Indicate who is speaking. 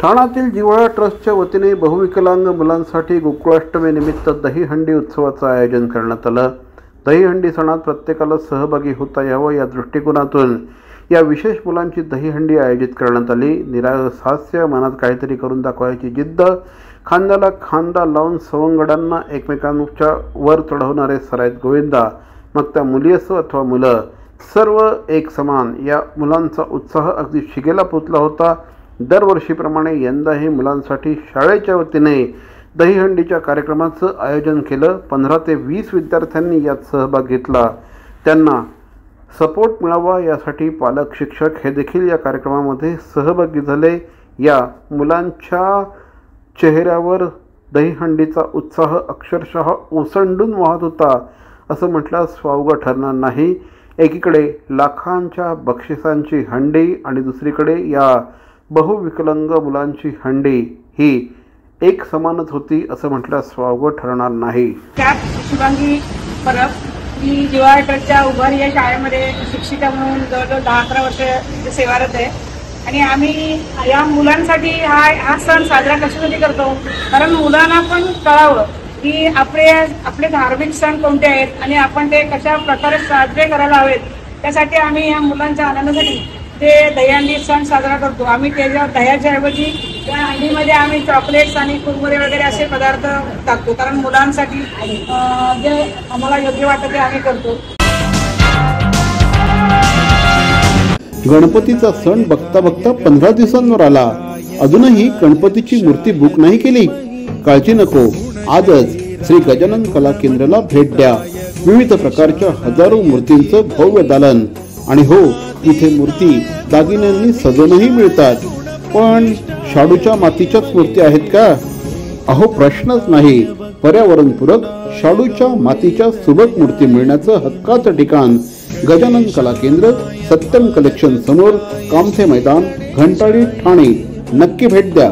Speaker 1: ठाण्यातील जिव्हाळा ट्रस्टच्या वतीने बहुविकलांग मुलांसाठी गोकुळाष्टमी निमित्त दहीहंडी उत्सवाचं आयोजन करण्यात आलं। दहीहंडी सणात प्रत्येकाला सहभागी होता यावं या दृष्टिकोनातून या विशेष मुलांची दहीहंडी आयोजित करण्यात आली। निरागस हास्य, मनात काहीतरी करून दाखवायची जिद्द, खांद्याला खांदा लावून सवंगडांना एकमेकांच्या वर चढवणारे सराईत गोविंदा, मग त्या मुली असो अथवा मुलं, सर्व एक समान या मुलांचा उत्साह अगदी शिगेला पोचला होता। दरवर्षीप्रमाणे यंदाही मुलांसाठी शाळेच्या वतीने दहीहंडीच्या कार्यक्रमाचं आयोजन केलं। 15 ते 20 विद्यार्थ्यांनी यात सहभाग घेतला। त्यांना सपोर्ट मिळावा यासाठी पालक, शिक्षक हे देखील या कार्यक्रमामध्ये सहभागी झाले। या मुलांच्या चेहऱ्यावर दहीहंडीचा उत्साह अक्षरशः ओसंडून वाहत होता असं म्हटल्यास वावगं ठरणार नाही। एकीकडे लाखांच्या बक्षिसांची हंडी आणि दुसरीकडे या बहुविकलांग मुलांची हंडी ही एक समानच होती असं म्हटल्यास वावगं ठरणार नाही।
Speaker 2: त्यात शुभांगी परब ही जिव्हाळा ट्रस्टच्या उभारी या शाळेमध्ये शिक्षिका म्हणून जवळजवळ 10-11 वर्ष सेवारत आहे आणि आम्ही या मुलांसाठी हा सण साजरा कशासाठी करतो, कारण मुलांना पण कळावं की आपले धार्मिक सण कोणते आहेत आणि आपण ते कशा प्रकारे साजरे करायला हवेत। त्यासाठी आम्ही या मुलांच्या आनंदासाठी ते दहीहंडी सण साजरा करतो। आम्ही त्याच्या दह्याच्या ऐवजी त्या हंडीमध्ये आम्ही चॉकलेट्स आणि कुरमुरे वगैरे असे पदार्थ टाकतो, कारण मुलांसाठी जे आम्हाला योग्य वाटतं ते आम्ही करतो।
Speaker 1: गणपतीचा सण बघता बघता 15 दिवसांवर आला, अजूनही गणपतीची मूर्ती बुक नाही केली? काळजी नको, आजच श्री गजानन कला केंद्राला भेट द्या। विविध प्रकारच्या हजारो मूर्तींचं भव्य दालन आणि हो, इथे मूर्ती दागिन्यांनी सजवूनही मिळतात। पण शाडूच्या मातीच्याच मूर्ती आहेत का? अहो प्रश्नच नाही। पर्यावरणपूरक शाडूच्या मातीच्या सुबक मूर्ती मिळण्याचं हक्काचं ठिकाण गजानन कला केंद्र, सत्यम कलेक्शन समोर, कामथे मैदान, घंटाळी, ठाणे। नक्की भेट द्या।